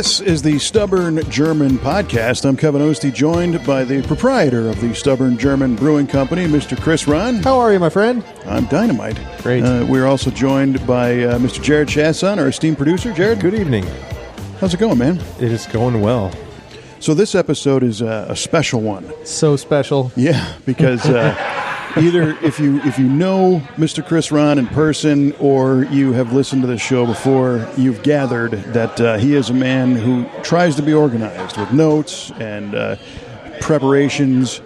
This is the Stubborn German Podcast. I'm Kevin Ostie, joined by the proprietor of the Stubborn German Brewing Company, Mr. Chris Rye. How are you, my friend? I'm dynamite. Great. We're also joined by Mr. Jared Chasson, our esteemed producer. Jared? Good evening. How's it going, man? It is going well. So this episode is a special one. So special. Yeah, because either if you know Mr. Chris Ron in person or you have listened to this show before, you've gathered that he is a man who tries to be organized with notes and preparations.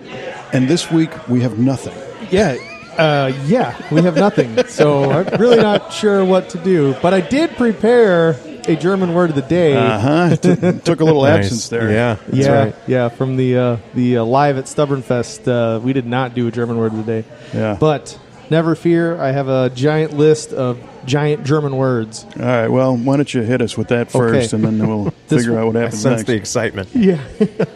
And this week we have nothing. Yeah, we have nothing. So I'm really not sure what to do. But I did prepare a German word of the day. Took a little Nice. absence there. Yeah, that's right. Yeah. From the live at Stubbornfest, we did not do a German word of the day. Yeah. But never fear, I have a giant list of giant German words. All right, well, why don't you hit us with that first, and then we'll figure out what I happens sense next. the excitement. Yeah.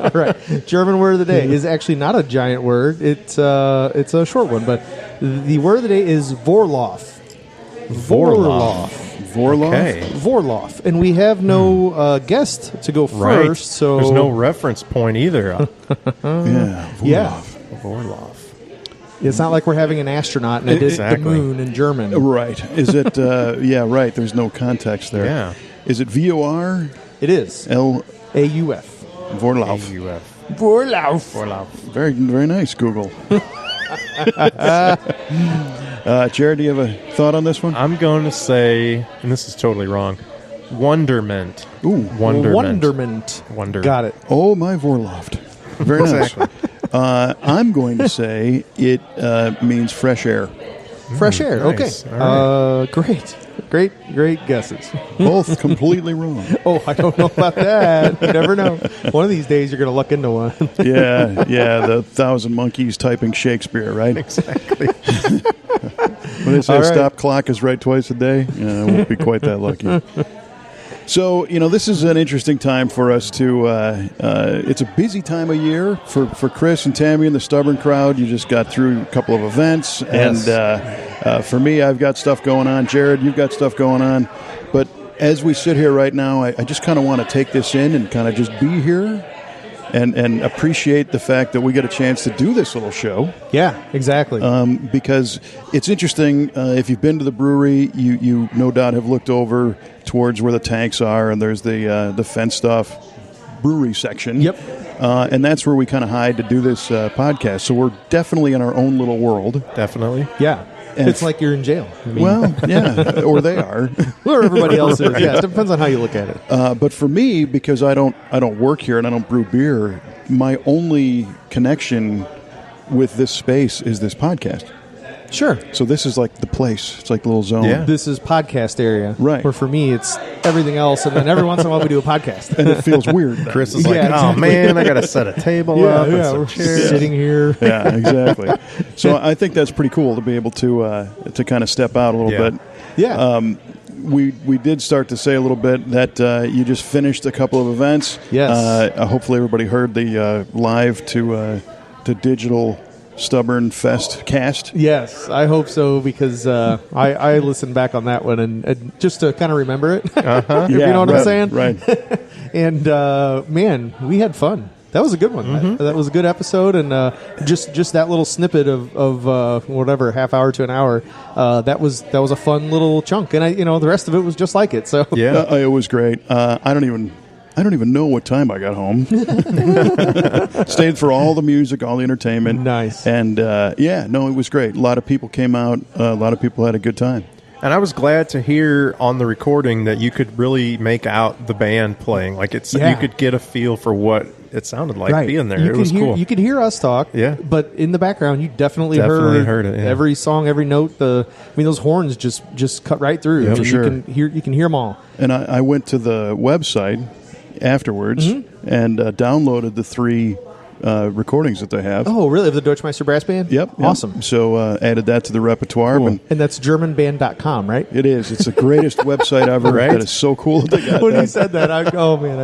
All right. German word of the day is actually not a giant word. It's a short one, but the word of the day is Vorlauf. Vorlauf. Vorlauf? Okay. Vorlauf. And we have no guest to go Right. first, so There's no reference point either. Yeah, Vorlauf. Yeah. Vorlauf. It's not like we're having an astronaut and I did Exactly. the moon in German. Right. Is it, yeah, right, there's no context there. Yeah. Is it V-O-R? It is. L. A-U-F. Vorlauf. AUF. Vorlauf. Vorlauf. Very, very nice, Google. Jared, do you have a thought on this one? I'm going to say, and this is totally wrong, wonderment. Ooh. Wonderment. Wonder. Got it. Oh, my Vorloft. Very nice. I'm going to say it means fresh air. Fresh air. nice. Okay. All Great guesses. Both completely wrong. Oh, I don't know about that. You never know. One of these days you're going to look into one. Yeah, the 1,000 monkeys typing Shakespeare, right? Exactly. When they say All right. stop clock is right twice a day, I won't be quite that lucky. So, this is an interesting time for us to, it's a busy time of year for Chris and Tammy and the Stubborn crowd. You just got through a couple of events. Yes. And for me, I've got stuff going on. Jared, you've got stuff going on. But as we sit here right now, I just kind of want to take this in and kind of just be here and appreciate the fact that we get a chance to do this little show. Yeah, exactly. Because it's interesting. If you've been to the brewery, you no doubt have looked over towards where the tanks are, and there's the fenced off brewery section. Yep. And that's where we kind of hide to do this podcast. So we're definitely in our own little world. Definitely. Yeah. And It's like you're in jail. I mean, Well, yeah, or they are. where everybody else is. Yeah, it depends on how you look at it. But for me, because I don't work here and I don't brew beer, my only connection with this space is this podcast. Sure. So this is like the place. It's like the little zone. Yeah. This is podcast area. Right. Where for me, it's everything else, and then every once in a while we do a podcast. And it feels weird. then. Chris is Yeah, like, exactly. oh, man, I got to set a table up and some we're chairs. sitting here. Yeah, exactly. So I think that's pretty cool to be able to kind of step out a little Yeah. bit. Yeah. We did start to say a little bit that you just finished a couple of events. Yes. Hopefully everybody heard the live to digital Stubbornfest cast. Yes, I hope so, because I listened back on that one and just to kind of remember it. If you know what I'm saying. Right. And man, we had fun. That was a good one. Mm-hmm. That was a good episode, and just that little snippet of whatever, half hour to an hour. That was a fun little chunk, and the rest of it was just like it. So Yeah. It was great. I don't even know what time I got home. Stayed for all the music, all the entertainment. Nice. And it was great. A lot of people came out. A lot of people had a good time. And I was glad to hear on the recording that you could really make out the band playing. Like you could get a feel for what it sounded like being there. It was cool. You could hear us talk. Yeah. But in the background, you definitely heard it. Yeah. Every song, every note. Those horns just cut right through. Yeah, for sure. You can hear them all. And I went to the website afterwards and downloaded the 3 recordings that they have. Oh, really? Of the Deutschmeister Brass Band? Yep. Awesome. So added that to the repertoire. Cool. And And that's GermanBand.com, right? it is. It's the greatest website ever. Right? That is so cool that they got When that. he said that, I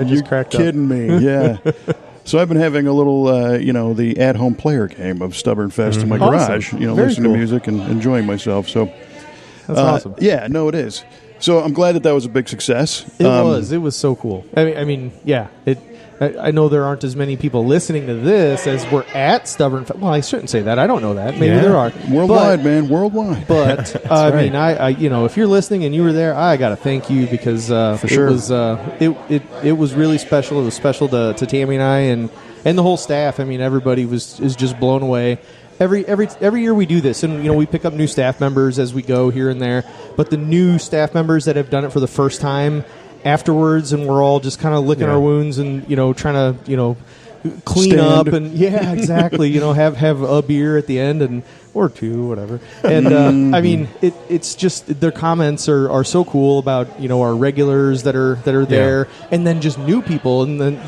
just cracked up. Kidding me? Yeah. So I've been having a little, the at-home player game of Stubbornfest in my Awesome. garage. Very Listening cool. to music and enjoying myself. So That's awesome. Yeah, no, it is. So I'm glad that was a big success. It was so cool. I mean, yeah. I know there aren't as many people listening to this as were at Stubbornfest. Well, I shouldn't say that. I don't know that. Maybe there are. Worldwide, man. Worldwide. But I mean, I if you're listening and you were there, I got to thank you because sure. it was really special. It was special to Tammy and I and the whole staff. I mean, everybody is just blown away. Every year we do this, and we pick up new staff members as we go here and there. But the new staff members that have done it for the first time afterwards, and we're all just kind of licking our wounds and trying to clean up and exactly have a beer at the end and or two, whatever. And I mean, it's just their comments are so cool about our regulars that are there, and then just new people, and then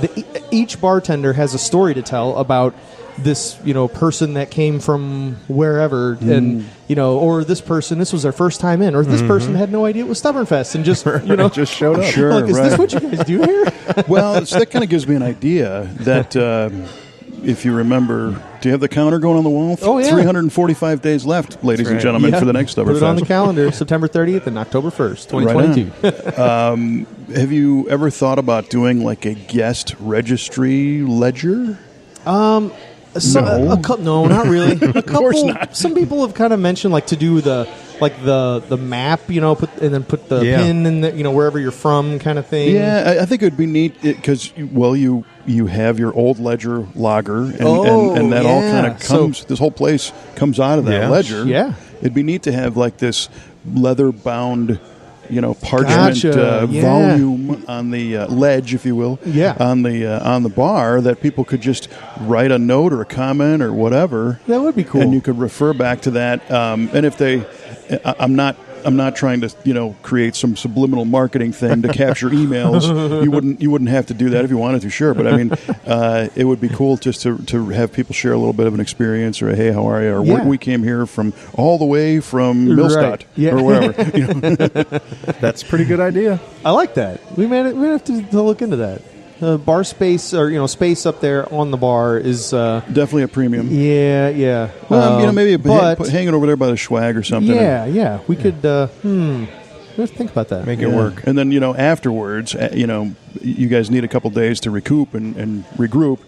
each bartender has a story to tell about this person that came from wherever and or this was their first time in, or this person had no idea it was Stubbornfest and just just showed up. Sure, like, is this what you guys do here? Well, that kind of gives me an idea that if you remember, do you have the counter going on the wall? Oh, yeah. 345 days left, ladies and gentlemen, for the next Stubbornfest. Put it on the calendar, September 30th and October 1st, 2022. Right. Have you ever thought about doing like a guest registry ledger? No, not really. Of course not. Some people have kind of mentioned like to do the map, put the pin in the wherever you're from, kind of thing. Yeah, I think it would be neat because you have your old ledger logger, and that all kind of comes. This whole place comes out of that ledger. Yeah, it'd be neat to have like this leather bound. Parchment volume on the ledge, if you will, on the bar that people could just write a note or a comment or whatever. That would be cool, and you could refer back to that. And if I'm not trying to create some subliminal marketing thing to capture emails. You wouldn't have to do that if you wanted to, sure. But I mean, it would be cool just to have people share a little bit of an experience, or a, hey, how are you? Or we came here from all the way from Millstadt or wherever. That's a pretty good idea. I like that. We may have to look into that. Bar space, or space up there on the bar is definitely a premium. Yeah. Well, maybe hanging over there by the swag or something. Yeah. We could. Let's think about that. Make it work. And then afterwards, you guys need a couple days to recoup and regroup.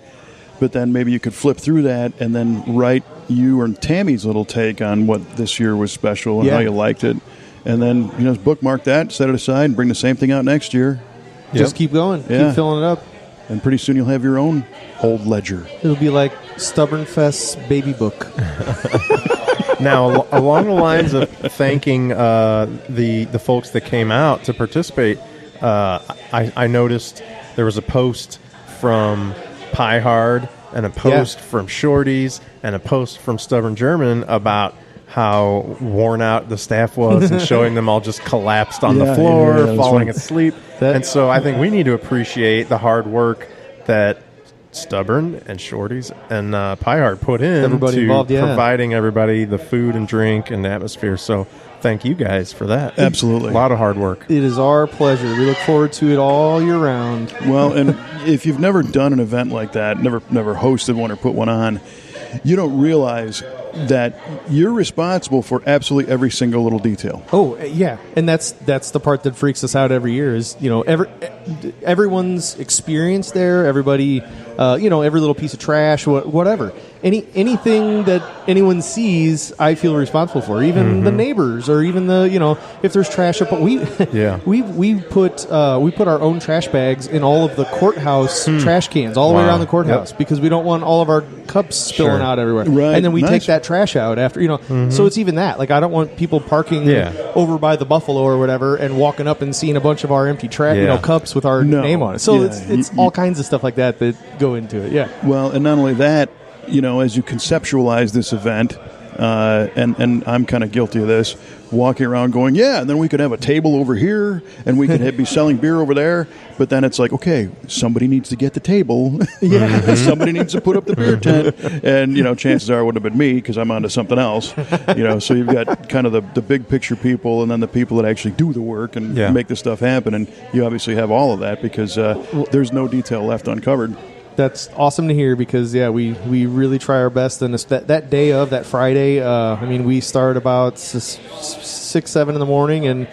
But then maybe you could flip through that and then write you and Tammy's little take on what this year was special and how you liked it. And then bookmark that, set it aside, and bring the same thing out next year. Just keep going. Keep filling it up. And pretty soon you'll have your own old ledger. It'll be like Stubbornfest's baby book. Now, along the lines of thanking the folks that came out to participate, I noticed there was a post from Pie Hard and a post from Shorty's and a post from Stubborn German about how worn out the staff was and showing them all just collapsed on the floor, falling asleep. And so I think we need to appreciate the hard work that Stubborn and Shorty's and Pie Hard put in everybody involved, providing everybody the food and drink and atmosphere. So thank you guys for that. Absolutely. A lot of hard work. It is our pleasure. We look forward to it all year round. Well, and if you've never done an event like that, never hosted one or put one on, you don't realize that you're responsible for absolutely every single little detail. Oh, yeah. And that's the part that freaks us out every year is, everyone's experience there, everybody, every little piece of trash, whatever. Anything that anyone sees, I feel responsible for. Even the neighbors, or even the, if there's trash up, we put our own trash bags in all of the courthouse trash cans all the way around the courthouse because we don't want all of our cups spilling out everywhere. Right. And then we take that trash out after, so it's even that. Like, I don't want people parking over by the Buffalo or whatever and walking up and seeing a bunch of our empty trash, cups with our name on it. So it's all kinds of stuff like that go into it. Yeah. Well, and not only that, as you conceptualize this event, and I'm kind of guilty of this, walking around going, and then we could have a table over here, and we could be selling beer over there. But then it's like, okay, somebody needs to get the table. Somebody needs to put up the beer tent. And, chances are it would have been me because I'm onto something else. So you've got kind of the big picture people and then the people that actually do the work and make the stuff happen. And you obviously have all of that because there's no detail left uncovered. That's awesome to hear because, we really try our best. And that day of, that Friday, we start about 6, 7 in the morning and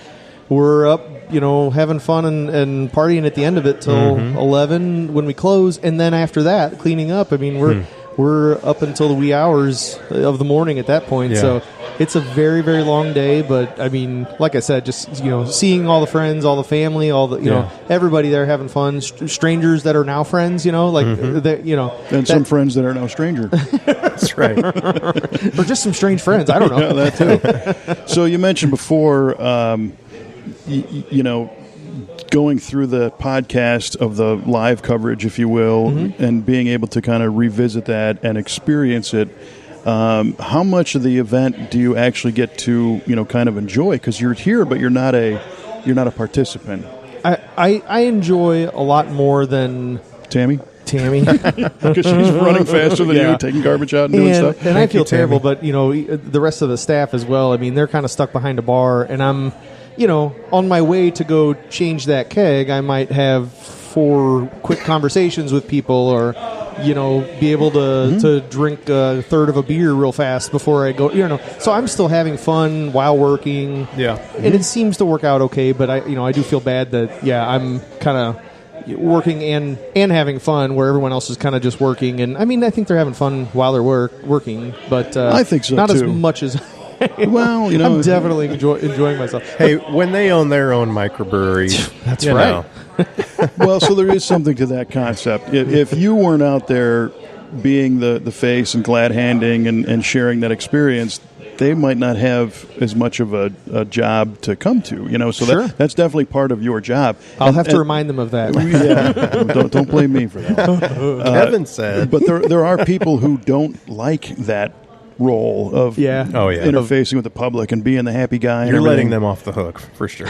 we're up, having fun and partying at the end of it till 11 when we close, and then after that, cleaning up. I mean, we're up until the wee hours of the morning at that point. Yeah. So it's a very, very long day. But I mean, like I said, just seeing all the friends, all the family, all the everybody there having fun, strangers that are now friends. And some friends that are now strangers. That's right. Or just some strange friends. I don't know. Yeah, that too. So you mentioned before, going through the podcast of the live coverage, if you will, and being able to kind of revisit that and experience it. How much of the event do you actually get to, kind of enjoy? Because you're here, but you're not a participant. I enjoy a lot more than Tammy, because she's running faster than you, taking garbage out and doing stuff. And I feel terrible, but the rest of the staff as well. I mean, they're kind of stuck behind a bar, and I'm, on my way to go change that keg, I might have 4 quick conversations with people, or be able to drink a third of a beer real fast before I go. So I'm still having fun while working. Yeah, and it seems to work out okay. But I do feel bad that I'm kind of working and having fun where everyone else is kind of just working. And I mean, I think they're having fun while they're working, but I think so not too. as much as. Well, I'm definitely enjoying myself. Hey, when they own their own microbrewery, that's right. Well, so there is something to that concept. If you weren't out there being the face and glad handing and sharing that experience, they might not have as much of a job to come to. So Sure. that's definitely part of your job. I'll have to remind them of that. Yeah, don't blame me for that. Kevin said. But there are people who don't like that role of interfacing with the public and being the happy guy. And You're letting everything. them off the hook, for sure.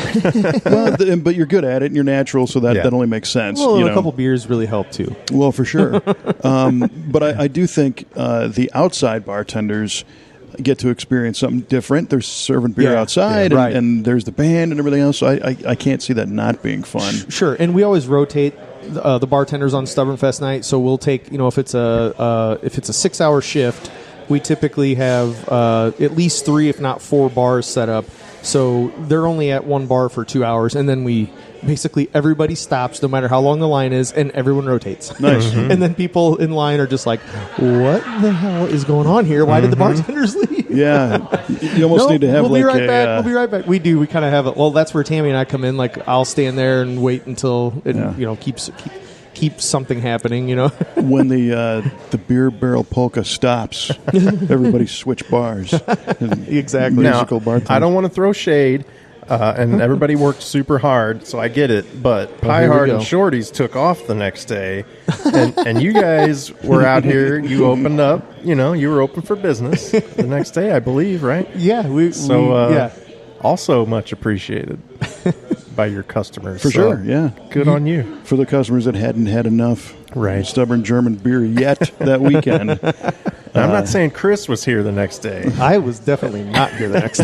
Well, but you're good at it and you're natural, so that only makes sense. Well, a couple beers really help too. Well, for sure. But I do think the outside bartenders get to experience something different. They're serving beer outside, and there's the band and everything else. So I can't see that not being fun. Sure, and we always rotate the bartenders on Stubbornfest night. So we'll take, if it's a 6-hour shift, we typically have at least 3, if not 4 bars set up. So they're only at one bar for 2 hours, and then everybody stops, no matter how long the line is, and everyone rotates. Nice. And then people in line are just like, what the hell is going on here? Why did the bartenders leave? Yeah. You almost need to have we'll be right back. We'll be right back. We do. We kind of have it. Well, that's where Tammy and I come in. Like, I'll stand there and wait until it keeps something happening, When the beer barrel polka stops, everybody switch bars. Exactly. Now, Musical bartender. I don't want to throw shade, and everybody worked super hard, so I get it. But Pie Hard and Shorty's took off the next day, and you guys were out here. You opened up. You were open for business the next day, I believe, right? Yeah. Also much appreciated by your customers. For sure, yeah. Good on you. For the customers that hadn't had enough stubborn German beer yet that weekend. I'm not saying Chris was here the next day. I was definitely not here the next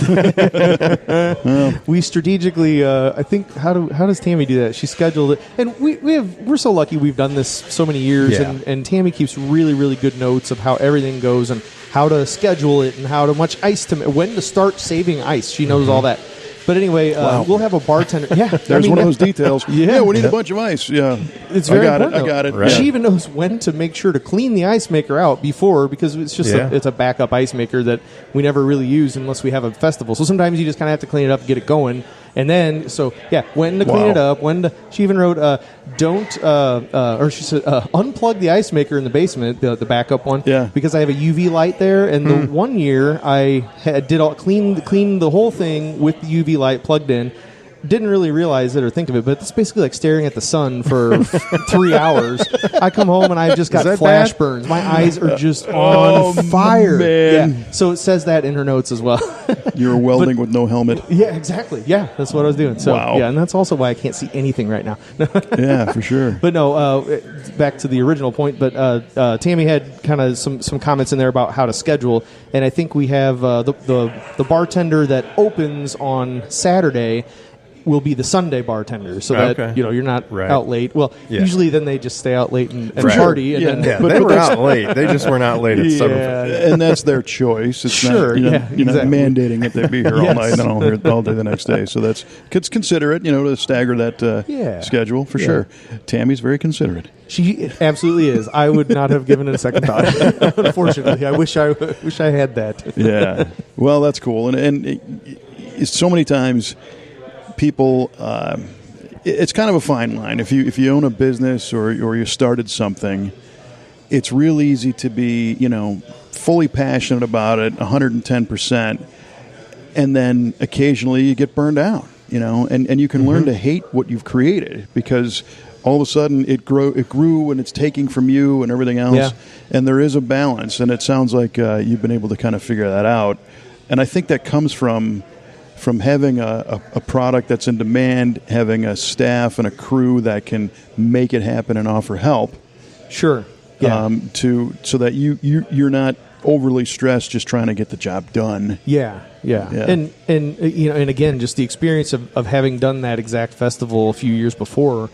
day. We strategically, I think, how does Tammy do that? She scheduled it, and we're so lucky we've done this so many years, and Tammy keeps really, really good notes of how everything goes and how to schedule it and how much ice when to start saving ice. She knows all that. But anyway, we'll have a bartender. Yeah, there's one of those details. Yeah, we need a bunch of ice. Yeah, it's very important. I got it. Right. She even knows when to make sure to clean the ice maker out before, because it's just it's a backup ice maker that we never really use unless we have a festival. So sometimes you just kind of have to clean it up and get it going. And then, when to clean it up, she even wrote, she said, unplug the ice maker in the basement, the backup one, because I have a UV light there. And the one year I cleaned the whole thing with the UV light plugged in. Didn't really realize it or think of it, but it's basically like staring at the sun for 3 hours. I come home and I've just got flash burns. My eyes are just on fire. Man. Yeah. So it says that in her notes as well. You're welding with no helmet. Yeah, exactly. Yeah, that's what I was doing. So, wow. Yeah, and that's also why I can't see anything right now. Yeah, for sure. But no, back to the original point. But Tammy had kind of some comments in there about how to schedule, and I think we have the bartender that opens on Saturday will be the Sunday bartender, so that you're not out late. Well, usually then they just stay out late and party. And then, they were out late. They just weren't out late at 7:50. And that's their choice. It's not, you're not mandating that they be here all night and all day the next day. So it's considerate, to stagger that schedule for sure. Tammy's very considerate. She absolutely is. I would not have given it a second thought. Unfortunately, I wish I had that. Yeah. Well, that's cool. And so many times people, it's kind of a fine line. If you own a business or you started something, it's real easy to be, fully passionate about it, 110%, and then occasionally you get burned out, and you can learn to hate what you've created because all of a sudden it grew and it's taking from you and everything else, and there is a balance, and it sounds like you've been able to kind of figure that out, and I think that comes from having a product that's in demand, having a staff and a crew that can make it happen and offer help. Sure. Yeah. So that you're not overly stressed just trying to get the job done. Yeah. And and again, just the experience of having done that exact festival a few years before,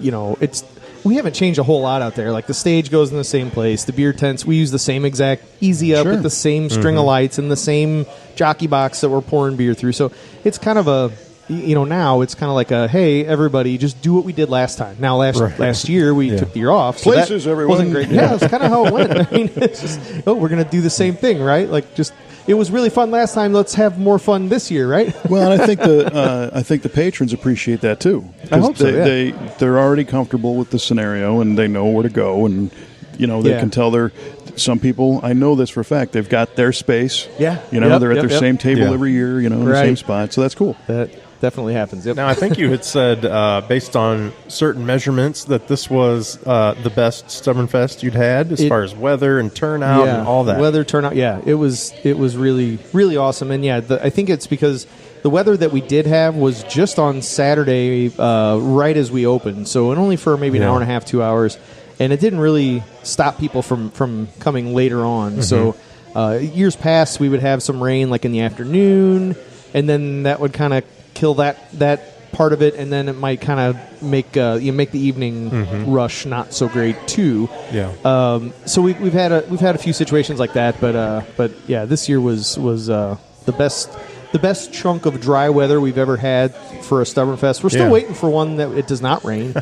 we haven't changed a whole lot out there. Like the stage goes in the same place, the beer tents, we use the same exact easy up with the same string of lights and the same jockey box that we're pouring beer through. So it's kind of a, now it's kind of like a, hey, everybody, just do what we did last time. Now, last year we took the year off. So Places, that everyone. wasn't great. Yeah, that's kind of how it went. I mean, it's just, we're going to do the same thing, right? Like just, it was really fun last time. Let's have more fun this year, right? Well, and I think the patrons appreciate that too. I hope so. They're already comfortable with the scenario and they know where to go, and they can tell some people. I know this for a fact. They've got their space. Yeah. They're at their same table every year. In the same spot. So that's cool. That definitely happens. Yep. Now, I think you had said, based on certain measurements, that this was the best Stubbornfest you'd had as far as weather and turnout and all that. Weather, turnout, it was really, really awesome. And I think it's because the weather that we did have was just on Saturday, right as we opened. So only for maybe an hour and a half, 2 hours. And it didn't really stop people from coming later on. So years past, we would have some rain like in the afternoon, and then that would kind of kill that part of it, and then it might kind of make the evening rush not so great too. Yeah. So we've had a few situations like that, but this year was the best chunk of dry weather we've ever had for a Stubbornfest. We're still waiting for one that it does not rain.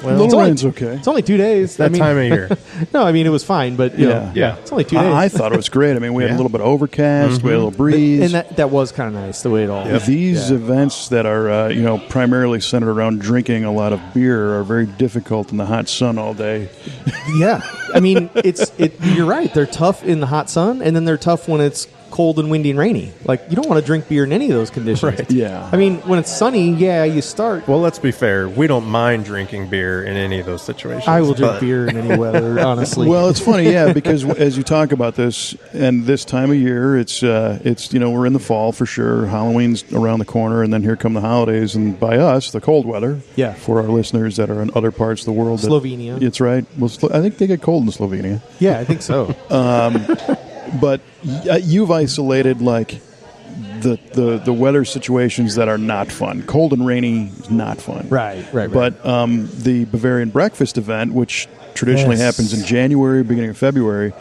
Little rain's okay. It's only 2 days. That time of year. No, it was fine, but it's only 2 days. I thought it was great. I mean, we had a little bit of overcast, we had a little breeze, and that was kind of nice the way it all. These events that are primarily centered around drinking a lot of beer are very difficult in the hot sun all day. Yeah, I mean, you're right. They're tough in the hot sun, and then they're tough when it's cold and windy and rainy. Like, you don't want to drink beer in any of those conditions. Right. Yeah. I mean, when it's sunny, you start. Well, let's be fair. We don't mind drinking beer in any of those situations. I will drink beer in any weather, honestly. Well, it's funny, because as you talk about this, and this time of year, it's we're in the fall for sure. Halloween's around the corner, and then here come the holidays, and by us, the cold weather. Yeah. For our listeners that are in other parts of the world. Slovenia. That's right. Well, I think they get cold in Slovenia. Yeah, I think so. But you've isolated like the weather situations that are not fun. Cold and rainy is not fun. Right. But the Bavarian Breakfast event, which traditionally happens in January, beginning of February,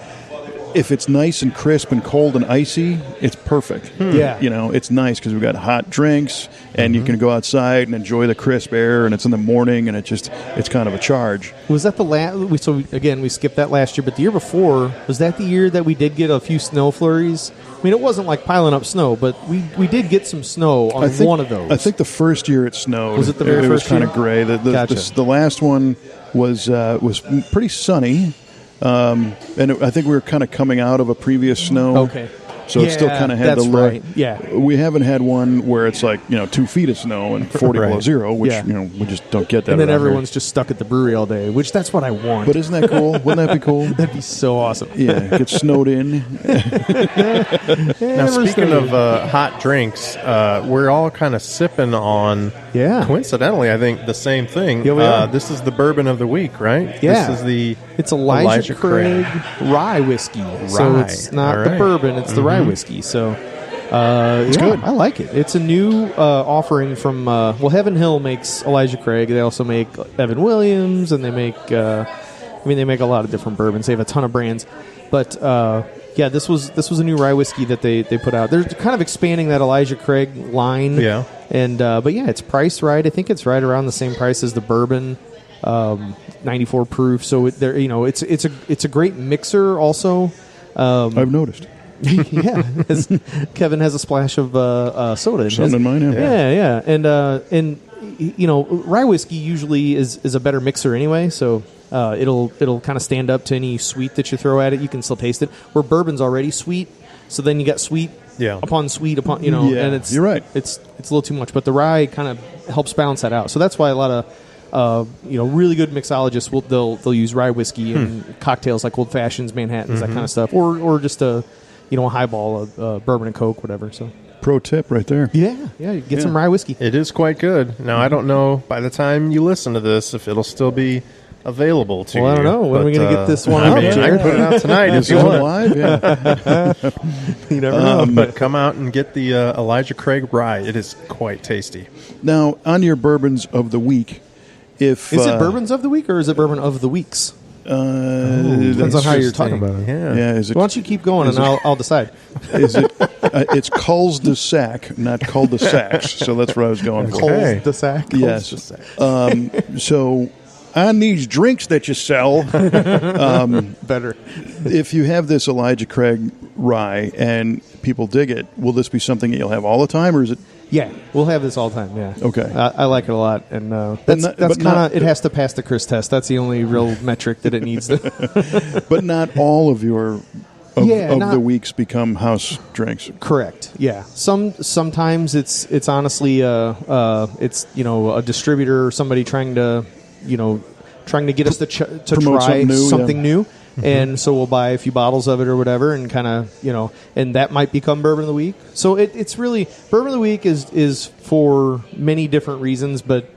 if it's nice and crisp and cold and icy, it's perfect. Yeah. It's nice because we've got hot drinks and you can go outside and enjoy the crisp air, and it's in the morning, and it's kind of a charge. Was that the last? So again, we skipped that last year, but the year before, was that the year that we did get a few snow flurries? I mean, it wasn't like piling up snow, but we did get some snow on one of those. I think the first year it snowed. Was it the very It was first kind year? of gray. The last one was pretty sunny. And I think we were kind of coming out of a previous snow. Okay. So it still kind of had the look. Right. Yeah. We haven't had one where it's like 2 feet of snow and 40 below zero, which we just don't get that. And then everyone's here. just stuck at the brewery all day, which that's what I want. But isn't that cool? Wouldn't that be cool? That'd be so awesome. Yeah, get snowed in. Now, speaking of hot drinks, we're all kind of sipping on. Yeah. Coincidentally, I think the same thing. Yeah, we are. This is the bourbon of the week, right? Yeah. This is It's Elijah Craig Rye whiskey. So it's not the bourbon; it's the rye whiskey. So It's good. I like it. It's a new offering from Heaven Hill makes Elijah Craig. They also make Evan Williams, and they make they make a lot of different bourbons. They have a ton of brands, but this was a new rye whiskey that they put out. They're kind of expanding that Elijah Craig line. Yeah, and it's priced right. I think it's right around the same price as the bourbon. 94 proof. So it's a great mixer. Also, I've noticed. Yeah, Kevin has a splash of soda in Something in mine. Yeah. And rye whiskey usually is a better mixer anyway. So it'll kind of stand up to any sweet that you throw at it. You can still taste it. Where bourbon's already sweet, so then you got sweet upon sweet upon and it's you're right. It's a little too much, but the rye kind of helps balance that out. So that's why a lot of really good mixologists they'll use rye whiskey in cocktails like old fashions, Manhattans, that kind of stuff, or just a highball of bourbon and Coke, whatever. So pro tip right there. Yeah, get some rye whiskey. It is quite good. Now I don't know by the time you listen to this if it'll still be available to you. Well, I don't know. When are we going to get this one up? I can put it out tonight if you want. Live? Yeah. You never know. But come out and get the Elijah Craig Rye. It is quite tasty. Now, on your bourbons of the week, is it bourbons of the week or is it bourbon of the weeks? Depends on how you're talking about it. Yeah. Is it, why don't you keep going and I'll decide. Is it? It's cul-de-sac, not cul-de-sacs. So that's where I was going. Okay. Cul-de-sac. Yes. So on these drinks that you sell, better. If you have this Elijah Craig Rye and people dig it, will this be something that you'll have all the time, or is it? Yeah, we'll have this all the time. Yeah. Okay. I like it a lot, and that's kind of it has to pass the Chris test. That's the only real metric that it needs to. But not all of your the weeks become house drinks. Correct. Yeah. Sometimes it's honestly it's a distributor or somebody trying to get us to try something new. And so we'll buy a few bottles of it or whatever, and kind of and that might become bourbon of the week. So it's really bourbon of the week is for many different reasons, but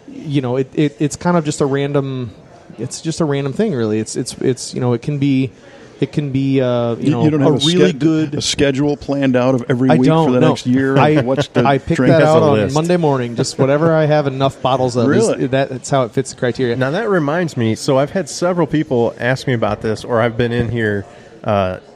it's kind of just a random. It's just a random thing, really. It's it can be. It can be, you don't have a schedule planned out of every week for the next year. I pick that out on Monday morning. Just whatever I have enough bottles of. Really? That's how it fits the criteria. Now that reminds me. So I've had several people ask me about this, or I've been in here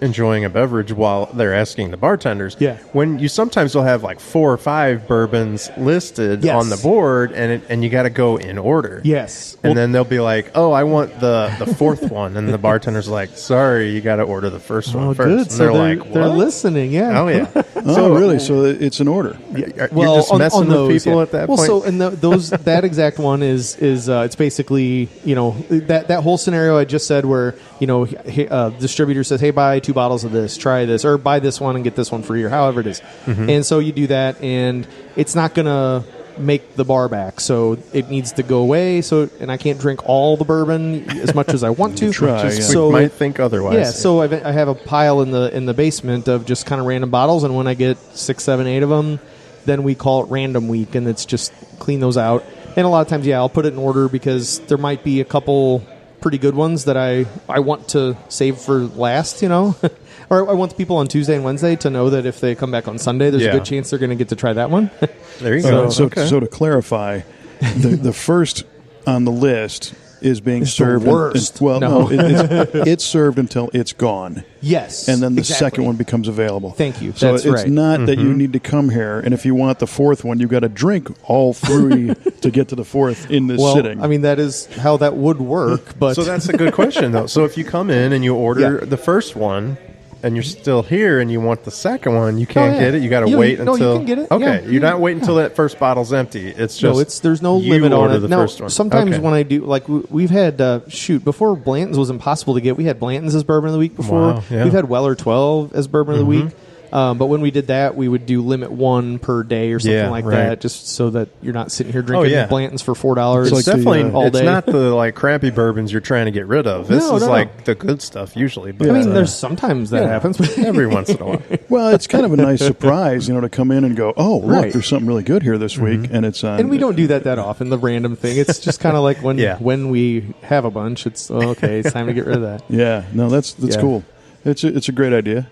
enjoying a beverage while they're asking the bartenders. Yeah. When you sometimes will have like 4 or 5 bourbons listed on the board, and you got to go in order. Yes. And then they'll be like, "Oh, I want the fourth one," and the bartender's like, "Sorry, you got to order the first one first." Good. And So they're like, "What?" They're listening. Yeah. Oh yeah. Really? So it's an order. You're just messing with people at that point. So and that exact one is it's basically that whole scenario I just said where distributor says, hey, buy 2 bottles of this, try this, or buy this one and get this one free, or however it is. And so you do that, and it's not going to make the bar back, so it needs to go away. So, and I can't drink all the bourbon as much as I want to. So we might think otherwise. Yeah. So I have a pile in the basement of just kind of random bottles, and when I get 6, 7, 8 of them, then we call it Random Week, and it's just clean those out. And a lot of times, I'll put it in order because there might be a couple pretty good ones that I want to save for last, or I want the people on Tuesday and Wednesday to know that if they come back on Sunday, there's a good chance they're going to get to try that one. There you go. So to clarify, the first on the list is being served. The worst. It's served until it's gone. Yes, and then the second one becomes available. Thank you. So That's it's right. not that you need to come here, and if you want the fourth one, you've got to drink all 3 to get to the fourth in this sitting. I mean, that is how that would work. But so that's a good question, though. So if you come in and you order the first one, and you're still here and you want the second one, you can't get it. You got to wait until. No, you can get it. Okay, you're not waiting until that first bottle's empty. It's just there's no limit on it. The first one. Sometimes when I do, like we've had before Blanton's was impossible to get. We had Blanton's as bourbon of the week before. Wow, yeah. We've had Weller 12 as bourbon of the week. But when we did that, we would do limit 1 per day or something like that, just so that you're not sitting here drinking Blanton's for $4. It's definitely all day. It's not the crappy bourbons you're trying to get rid of. This is like the good stuff usually. But, I mean, there's sometimes that happens, but every once in a while. Well, it's kind of a nice surprise, to come in and go, oh, look, there's something really good here this week, and it's on. And we don't do that often. The random thing. It's just kind of like when we have a bunch. It's okay. It's time to get rid of that. Yeah, no, that's cool. It's a great idea.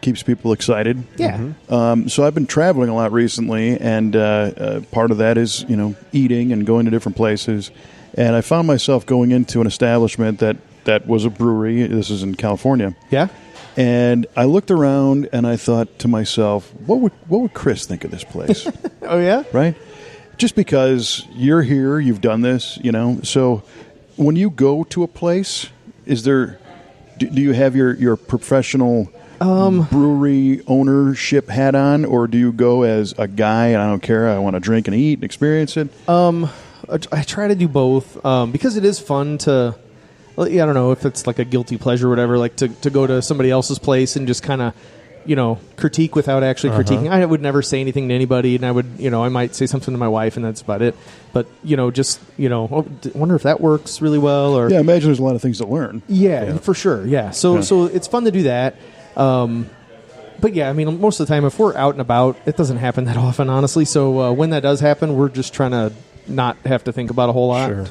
keeps people excited. Yeah. So I've been traveling a lot recently, and part of that is eating and going to different places. And I found myself going into an establishment that was a brewery. This is in California. Yeah. And I looked around and I thought to myself, what would Chris think of this place? Oh yeah. Right? Just because you're here, you've done this, So when you go to a place, do you have your professional brewery ownership hat on, or do you go as a guy and I don't care, I want to drink and eat and experience it? I try to do both because it is fun to. I don't know if it's like a guilty pleasure or whatever, like to go to somebody else's place and just kind of, critique without actually critiquing. I would never say anything to anybody, and I would, I might say something to my wife, and that's about it. But, wonder if that works really well. Or yeah, I imagine there's a lot of things to learn. Yeah, for sure. Yeah. So it's fun to do that. But yeah, I mean, most of the time, if we're out and about, it doesn't happen that often, honestly. So when that does happen, we're just trying to not have to think about a whole lot. Sure.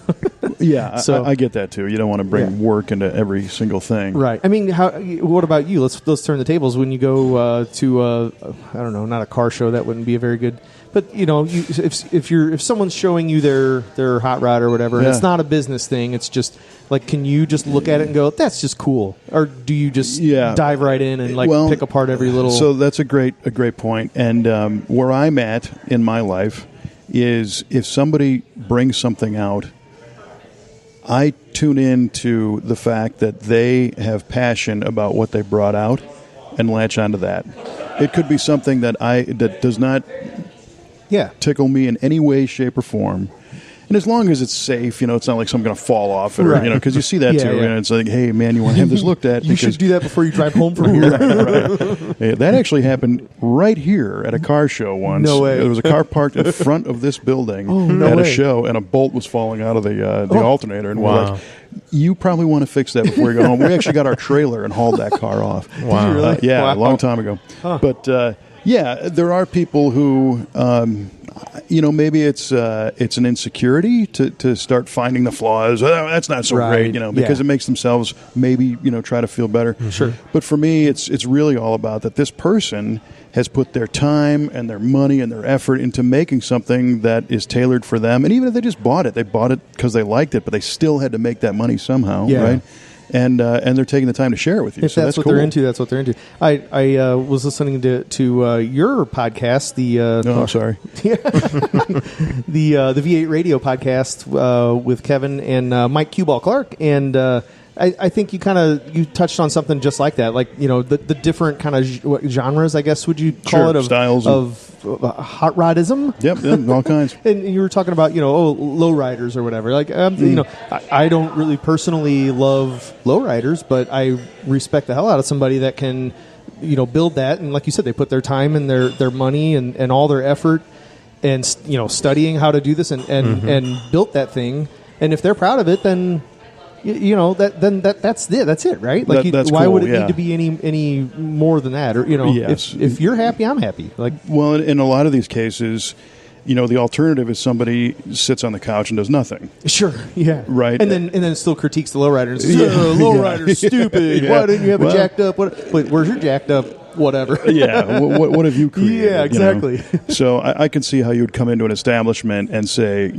Yeah, So- I get that too. You don't want to bring work into every single thing. Right. I mean, what about you? Let's turn the tables. When you go to I don't know, not a car show, that wouldn't be a very good. But if someone's showing you their hot rod or whatever, and it's not a business thing. It's just like, can you just look at it and go, that's just cool, or do you just dive right in and pick apart every little? So that's a great point. And where I'm at in my life is if somebody brings something out, I tune in to the fact that they have passion about what they brought out and latch onto that. It could be something that does not tickle me in any way, shape, or form. And as long as it's safe, it's not like something's going to fall off it, or, because you see that too. And it's like, hey, man, you want to have this looked at? You should do that before you drive home from here. Right. Hey, that actually happened right here at a car show once. No way. There was a car parked in front of this building a show, and a bolt was falling out of the alternator. And we're like, you probably want to fix that before you go home. We actually got our trailer and hauled that car off. Wow. Did you really? A long time ago. Huh. But, there are people who... maybe it's an insecurity to start finding the flaws. Oh, that's not so great, because it makes themselves maybe try to feel better. Sure. But for me, it's really all about that this person has put their time and their money and their effort into making something that is tailored for them. And even if they just bought it because they liked it, but they still had to make that money somehow, right? And they're taking the time to share it with you. If so that's what cool. they're into, that's what they're into. I was listening to your podcast, sorry. the V8 Radio podcast with Kevin and Mike Cueball Clark, and I think you touched on something just like that, like the different kind of genres, I guess would you call it, of styles of hot rodism. Yep, all kinds. And you were talking about lowriders or whatever. Like I don't really personally love lowriders, but I respect the hell out of somebody that can build that. And like you said, they put their time and their money and all their effort and studying how to do this and built that thing. And if they're proud of it, then that's it, right? Like, that's why cool, would it need to be any more than that? Or Yes. if you're happy, I'm happy. Like, well, in a lot of these cases, the alternative is somebody sits on the couch and does nothing. Sure, yeah, right, and then still critiques the lowrider and says, "Lowrider's stupid. Why didn't you have a jacked up? Where's your jacked up?" Whatever. What have you created? Yeah, exactly. So I can see how you would come into an establishment and say,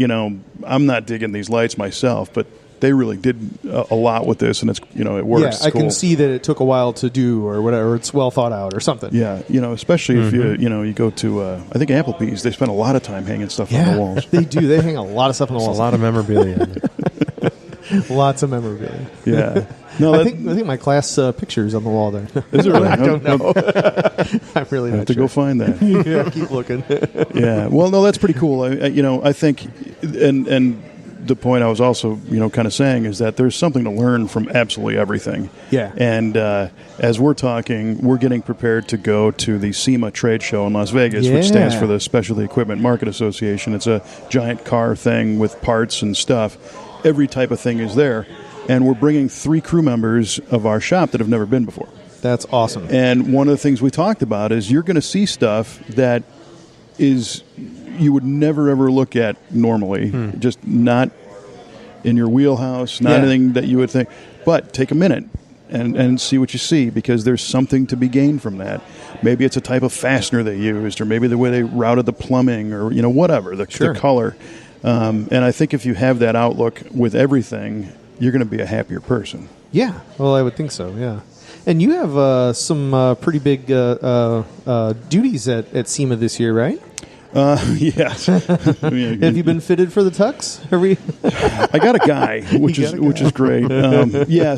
I'm not digging these lights myself, but they really did a lot with this, and it's it works. Yeah, I can see that it took a while to do, or whatever. It's well thought out, or something. Yeah, especially if you go to I think Applebee's, they spend a lot of time hanging stuff on the walls. They do. They hang a lot of stuff on the walls. A lot of memorabilia. Lots of memorabilia. Yeah. No, I think my class picture is on the wall there. Is it really? I don't know. I'm really not have to sure. go find that. Yeah, keep looking. Yeah. Well, no, that's pretty cool. I think, and the point I was also, kind of saying is that there's something to learn from absolutely everything. Yeah. And as we're talking, we're getting prepared to go to the SEMA trade show in Las Vegas, which stands for the Specialty Equipment Market Association. It's a giant car thing with parts and stuff. Every type of thing is there. And we're bringing 3 crew members of our shop that have never been before. That's awesome. And one of the things we talked about is you're going to see stuff that is you would never, ever look at normally, just not in your wheelhouse, not anything that you would think. But take a minute and see what you see, because there's something to be gained from that. Maybe it's a type of fastener they used, or maybe the way they routed the plumbing, or whatever, the color. And I think if you have that outlook with everything, you're going to be a happier person. Yeah, well, I would think so. Yeah, and you have some pretty big duties at SEMA this year, right? Yes. Have you been fitted for the tux? I got a guy, which is great.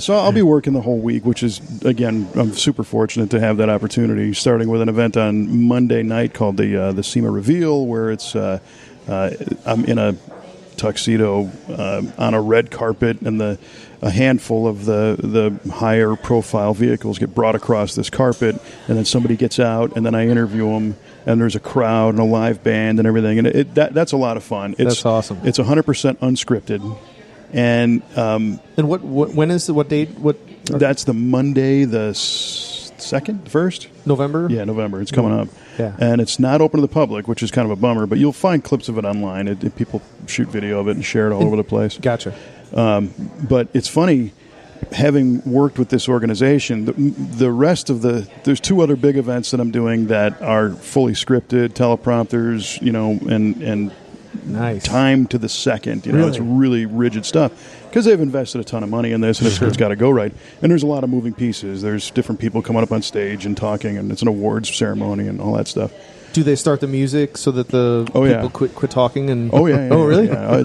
So I'll be working the whole week, which is, again, I'm super fortunate to have that opportunity. Starting with an event on Monday night called the SEMA Reveal, where it's I'm in a tuxedo on a red carpet, and a handful of the higher profile vehicles get brought across this carpet, and then somebody gets out, and then I interview them, and there's a crowd and a live band and everything, and that's a lot of fun. That's awesome. It's 100% unscripted, and what date? That's the Monday, the first November. Yeah, November. It's coming up. Yeah, and it's not open to the public, which is kind of a bummer. But you'll find clips of it online. People shoot video of it and share it all over the place. Gotcha. But it's funny, having worked with this organization, the rest of there's two other big events that I'm doing that are fully scripted, teleprompters, and nice, time to the second. Really? It's really rigid stuff, because they've invested a ton of money in this, and it's got to go right. And there's a lot of moving pieces. There's different people coming up on stage and talking, and it's an awards ceremony and all that stuff. Do they start the music so that the people quit talking? And oh yeah, oh really? Yeah.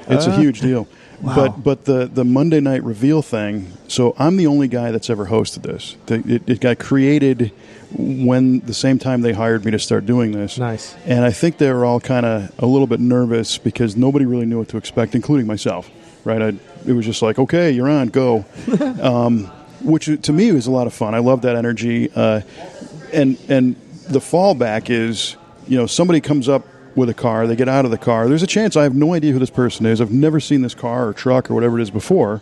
It's a huge deal. Wow. But the Monday night reveal thing. So I'm the only guy that's ever hosted this. It got created when the same time they hired me to start doing this. Nice. And I think they were all kind of a little bit nervous, because nobody really knew what to expect, including myself. Right? It was just like, okay, you're on, go. Which to me was a lot of fun. I love that energy. And the fallback is, somebody comes up with a car, they get out of the car. There's a chance I have no idea who this person is. I've never seen this car or truck or whatever it is before.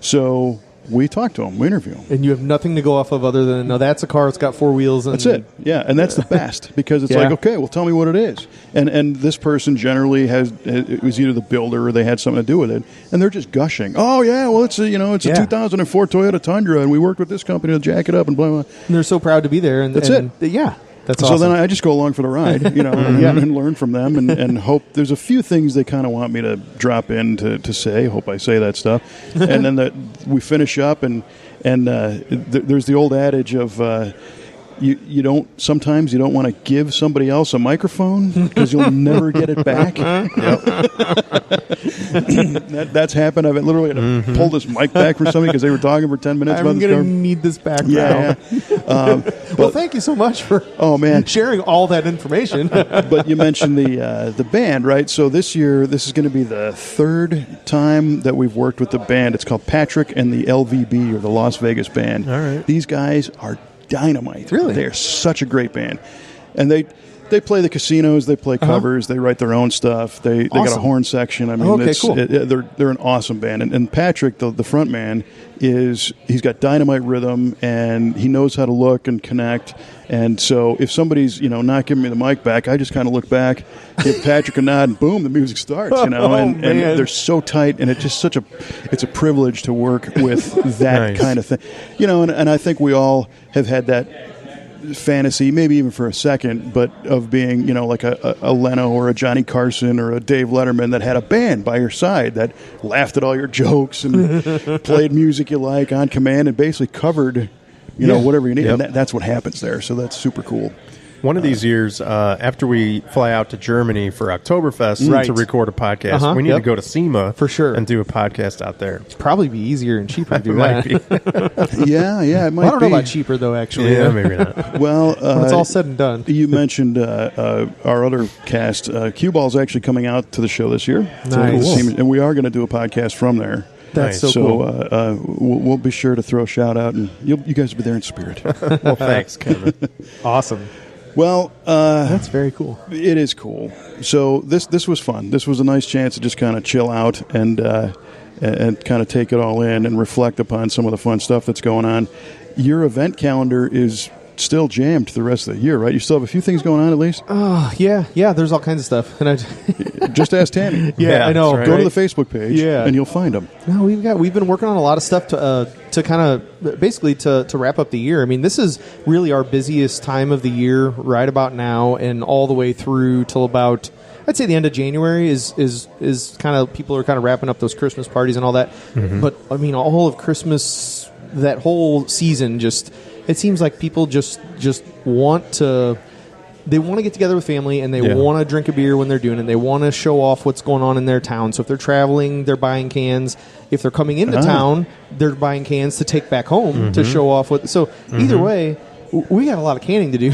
So we talk to them, we interview them. And you have nothing to go off of other than, no, that's a car, it's got four wheels. And that's it. Yeah, and that's the best, because it's like, okay, well, tell me what it is. And this person generally it was either the builder or they had something to do with it, and they're just gushing. Oh, yeah, well, it's a 2004 Toyota Tundra, and we worked with this company to jack it up and blah, blah. And they're so proud to be there. And that's it. Yeah. That's so awesome. then I just go along for the ride, and learn from them, and hope. There's a few things they kind of want me to drop in to say. Hope I say that stuff, and then we finish up, and there's the old adage of sometimes you don't want to give somebody else a microphone, because you'll never get it back. That's happened. I've literally had to pull this mic back from somebody because they were talking for 10 minutes. I'm going to need this back now. Well, thank you so much for sharing all that information. But you mentioned the band, right? So this year, this is going to be the third time that we've worked with the band. It's called Patrick and the LVB, or the Las Vegas Band. All right. These guys are dynamite. Really? They're such a great band. And they play the casinos, they play covers, they write their own stuff. They got a horn section. I mean, cool. They're an awesome band. And Patrick, the front man, he's got dynamite rhythm, and he knows how to look and connect. And so if somebody's, not giving me the mic back, I just kind of look back, give Patrick a nod, and boom, the music starts, and they're so tight, and it's just it's a privilege to work with that kind of thing. And I think we all have had that fantasy, maybe even for a second, but of being, like a Leno or a Johnny Carson or a Dave Letterman that had a band by your side that laughed at all your jokes and played music you like on command and basically covered, whatever you need. Yep. And that's what happens there. So that's super cool. One of these years, after we fly out to Germany for Oktoberfest to record a podcast, we need to go to SEMA for sure and do a podcast out there. It'd probably be easier and cheaper to do that. Yeah, it might be. I don't know about cheaper, though, actually. Yeah, maybe not. Well, when it's all said and done. You mentioned our other cast. Cue Ball's actually coming out to the show this year. Nice. And we are going to do a podcast from there. That's nice. so cool. We'll be sure to throw a shout out, and you guys will be there in spirit. Well, thanks, Kevin. Awesome. Well, that's very cool. It is cool. So this was fun. This was a nice chance to just kind of chill out and kind of take it all in and reflect upon some of the fun stuff that's going on. Your event calendar is still jammed the rest of the year, right? You still have a few things going on at least? Yeah. There's all kinds of stuff. And just ask Tammy. I know. Right. Go to the Facebook page, and you'll find them. No, we've been working on a lot of stuff to kind of basically to wrap up the year, I mean, this is really our busiest time of the year right about now, and all the way through till about, I'd say, the end of January is kind of, people are kind of wrapping up those Christmas parties and all that. But I mean, all of Christmas, that whole season, just, it seems like people just want to. They want to get together with family, and they want to drink a beer when they're doing it. They want to show off what's going on in their town. So if they're traveling, they're buying cans. If they're coming into town, they're buying cans to take back home to show off what. So either way, we got a lot of canning to do.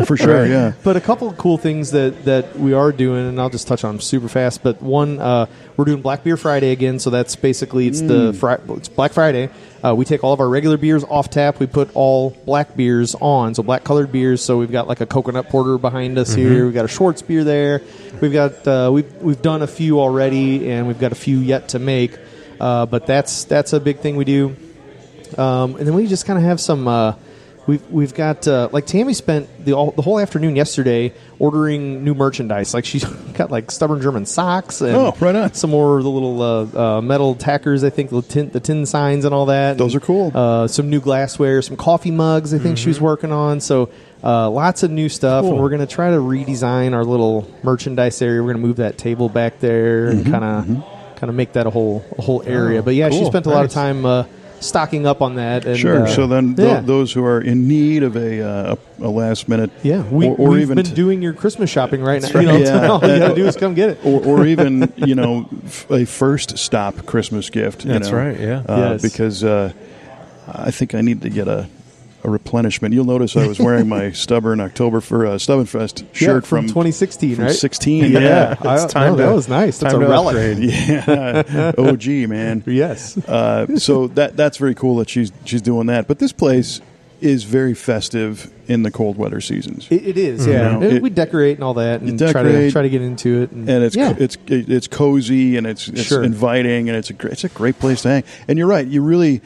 For sure, yeah. But a couple of cool things that we are doing, and I'll just touch on them super fast. But one, we're doing Black Beer Friday again. So that's basically, it's it's Black Friday. We take all of our regular beers off tap. We put all black beers on, so black colored beers. So we've got like a coconut porter behind us here. We've got a Schwartz beer there. We've got we've done a few already, and we've got a few yet to make. But that's a big thing we do. And then we just kind of have some. We've got like Tammy spent the whole afternoon yesterday ordering new merchandise. Like, she's got like Stubborn German socks and right on. some more of the little metal tackers, I think, the tin signs and all that. Those are cool. Some new glassware, some coffee mugs, I think she was working on. So lots of new stuff, and we're going to try to redesign our little merchandise area. We're going to move that table back there and kind of make that a whole area. But yeah, she spent a lot of time stocking up on that. And, sure. So then those who are in need of a last minute, we've even been doing your Christmas shopping right now. Right. All you got to do is come get it. or even a first stop Christmas gift. That's right. Yeah. Yes. Because I think I need to get a replenishment. You'll notice I was wearing my Stubbornfest shirt from 2016, right? 16. Yeah. It's time that was nice. That's a relic. Upgrade. Yeah. OG, man. Yes. So that's very cool that she's doing that. But this place is very festive in the cold weather seasons. It is, yeah. You know, we decorate and all that, and try to get into it. And it's cozy, and it's inviting, and it's a great place to hang. And you're right. You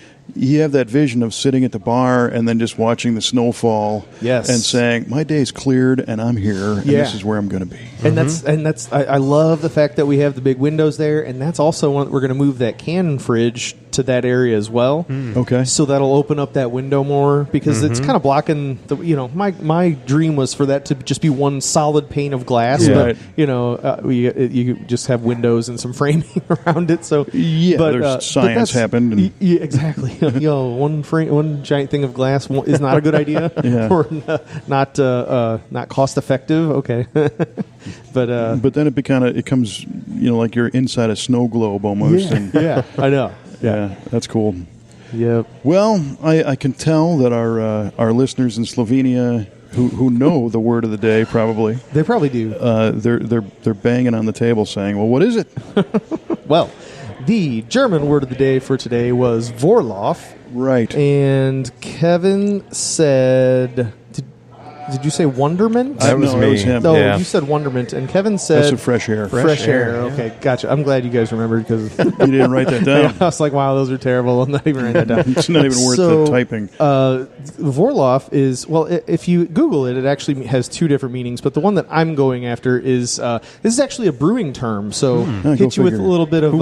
have that vision of sitting at the bar and then just watching the snowfall, and saying, "My day's cleared, and I'm here, and this is where I'm going to be." And that's I love the fact that we have the big windows there, and that's also one we're going to move that can fridge to that area as well. Okay, so that'll open up that window more, because it's kind of blocking the. My dream was for that to just be one solid pane of glass, but you just have windows and some framing around it. So there's science happened. And exactly. One giant thing of glass is not a good idea, or not cost effective. Okay, but then it comes like you're inside a snow globe almost. Yeah, I know. Yeah, that's cool. Yep. Well, I can tell that our listeners in Slovenia who know the word of the day probably do. They're banging on the table saying, "Well, what is it?" Well, the German word of the day for today was Vorlauf. Right. And Kevin said, did you say wonderment? That was me. It was him. No, you said wonderment, and Kevin said... That's a fresh air. Fresh air. Okay, gotcha. I'm glad you guys remembered, because... You didn't write that down. I was like, wow, those are terrible. I'm not even writing that down. It's not even worth the typing. Vorlauf is... Well, if you Google it, it actually has two different meanings, but the one that I'm going after is... this is actually a brewing term, so hit you with a little bit of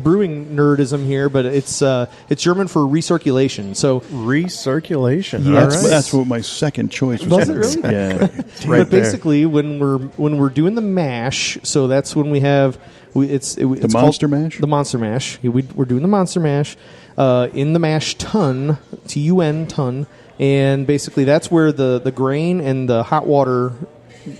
brewing nerdism here, but it's German for recirculation. So recirculation. Yes. All right. That's what my second choice was. Was it really? Yeah. But basically, when we're doing the mash, so that's when we have it's Monster Mash. The Monster Mash. We're doing the Monster Mash in the mash tun, TUN ton, and basically that's where the grain and the hot water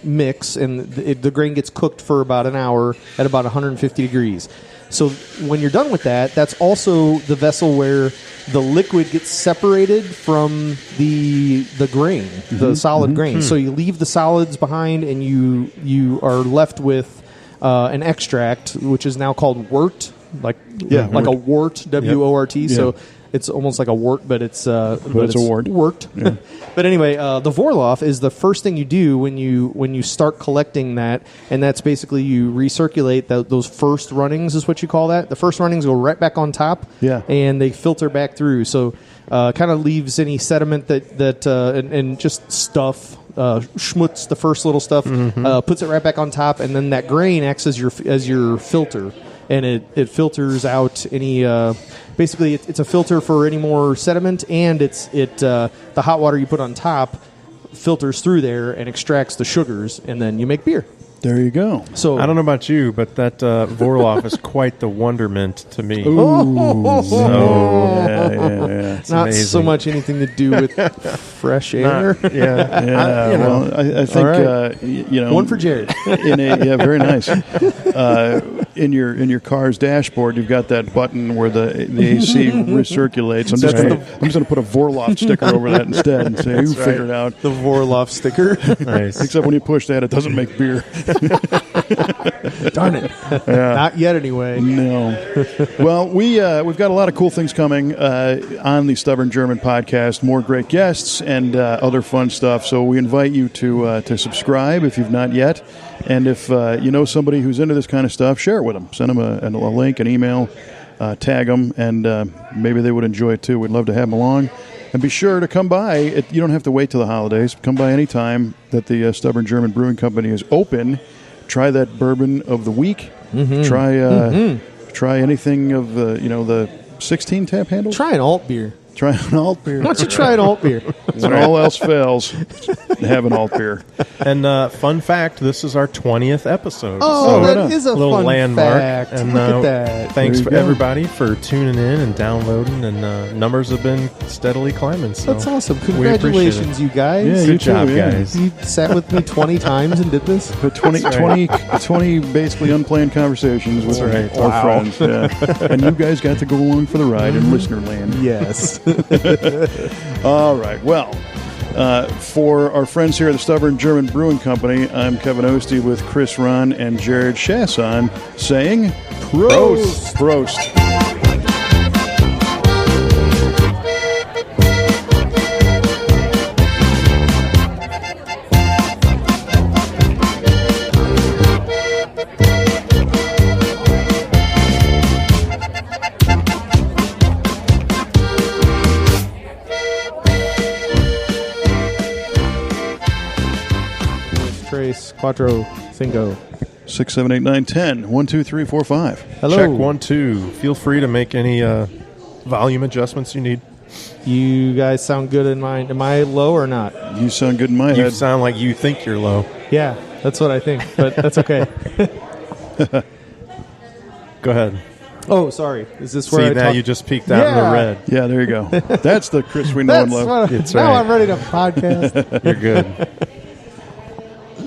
mix, and the grain gets cooked for about an hour at about 150 degrees. So when you're done with that, that's also the vessel where the liquid gets separated from the grain, the solid grain. So you leave the solids behind, and you are left with an extract, which is now called wort, like a wort, W-O-R-T. Yep. So it's almost like a wort, but it's a wort. Wort. Yeah. But anyway, the Vorlauf is the first thing you do when you start collecting that, and that's basically you recirculate those first runnings, is what you call that. The first runnings go right back on top, and they filter back through. So kind of leaves any sediment that and just stuff. Schmutz, the first little stuff, puts it right back on top, and then that grain acts as your filter. and it filters out any. Basically, it's a filter for any more sediment, and the hot water you put on top filters through there and extracts the sugars, and then you make beer. There you go. So I don't know about you, but that Vorloff is quite the wonderment to me. Ooh. Yeah. It's not amazing. so much anything to do with fresh air. Yeah, well, I think right. One for Jared. Very nice. In your car's dashboard, you've got that button where the AC recirculates. I'm just going to put a Vorloff sticker over that instead and say, "You figure it out." The Vorloff sticker. Nice. Except when you push that, it doesn't make beer. Darn it! Yeah. Not yet, anyway. No. Well, we've got a lot of cool things coming on the Stubborn German podcast. More great guests and other fun stuff. So we invite you to subscribe if you've not yet. And if you know somebody who's into this kind of stuff, share it with them. Send them a link, an email, tag them, and maybe they would enjoy it too. We'd love to have them along. And be sure to come by. You don't have to wait till the holidays. Come by any time that the Stubborn German Brewing Company is open. Try that bourbon of the week. Mm-hmm. Try anything of the 16 tap handle. Try an alt beer. Try an alt beer. Why don't you try an alt beer? When all else fails, have an alt beer. And fun fact, this is our 20th episode. Oh, so that is a little fun landmark. fact. And Look at that. thanks There you for go. everybody for tuning in and downloading. And numbers have been steadily climbing. So That's awesome. we appreciate Congratulations, it. you guys. Yeah, you Good too, job, yeah. guys. You sat with me 20 times and did this? But 20 basically unplanned conversations with That's right. our Wow. friends. Yeah. And you guys got to go along for the ride in listener land. Yes. All right. Well, for our friends here at the Stubborn German Brewing Company, I'm Kevin Ostie with Chris Ron and Jared Chasson saying Prost. Prost. Tres, cuatro, cinco. 6, 7, 8, 9, 10. 1, 2, 3, 4, 5. Hello. Check 1, 2. Feel free to make any volume adjustments you need. You guys sound good in mine. Am I low or not? You sound good in my You head. sound like you think you're low. Yeah, that's what I think, but that's okay. Go ahead. Oh, sorry. Is this where See, I now talk? you just peeked out in the Yeah. red. Yeah, there you go. That's the Chris we know That's and love. what, It's now right. I'm ready to podcast. You're good.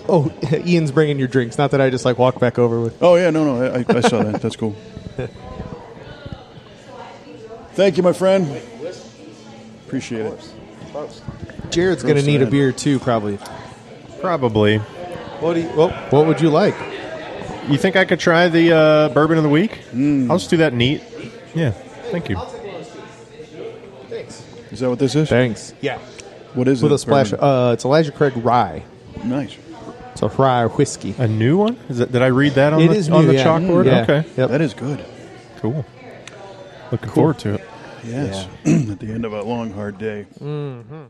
Oh, Ian's bringing your drinks. Not that I just walk back over with. Oh, yeah, no, I saw that. That's cool. Thank you, my friend. Appreciate it. Jared's going to need a beer too, probably. Probably. What would you like? You think I could try the bourbon of the week? I'll just do that neat. Yeah. Thank you. Is that what this is? Thanks. Yeah. What is With it? a splash. It's Elijah Craig Rye. Nice. It's a rye whiskey. A new one? Did I read that on It the is on new, the yeah. chalkboard? Yeah. Okay. Yep. That is good. Cool. Looking forward to it. Yes. At the end of a long, hard day. Mm-hmm.